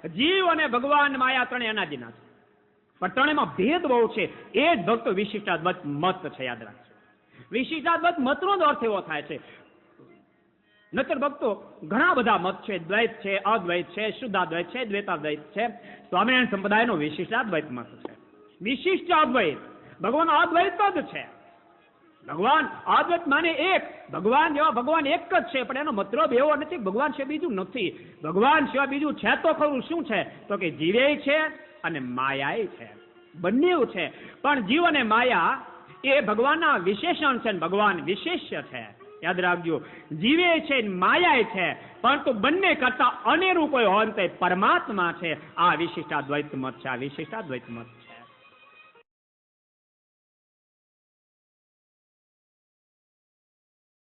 જીવ અને ભગવાન માયા ત્રણે અનાદિના છે, પણ ત્રણેયમાં ભેદ બહુ છે. એ જ ભક્તો વિશિષ્ટાદ્વૈત મત છે. યાદ રાખજો, વિશિષ્ટાદ્વૈત મતનો જ અર્થ એવો થાય છે. નતર ભક્તો ઘણા બધા મત છે. દ્વૈત છે, અદ્વૈત છે, શુદ્ધાદ્વૈત છે, દ્વૈતાદ્વૈત છે. સ્વામિનારાયણ સંપ્રદાયનો વિશિષ્ટાદ્વૈત મત છે. વિશિષ્ટાદ્વૈત ભગવાન અદ્વૈત જ છે. ભગવાન અદ્વૈત માને એક, ભગવાન જેવા ભગવાન એક જ છે, પણ એનો મતલબ એવો નથી ભગવાન સિવાય બીજું નથી. ભગવાન સિવાય બીજું છે તો ખરું. શું છે? તો કે જીવે છે અને માયાએ છે, બંને છે. પણ જીવ અને માયા એ ભગવાનના વિશેષણ છે, ભગવાન વિશેષ્ય છે. યાદ રાખજો, જીવે છે માયાએ છે, પરંતુ બંને કરતા અનેરું કોઈ હોય તો પરમાત્મા છે. આ વિશિષ્ટાદ્વૈત મત છે. આ વિશિષ્ટાદ્વૈત મત છે.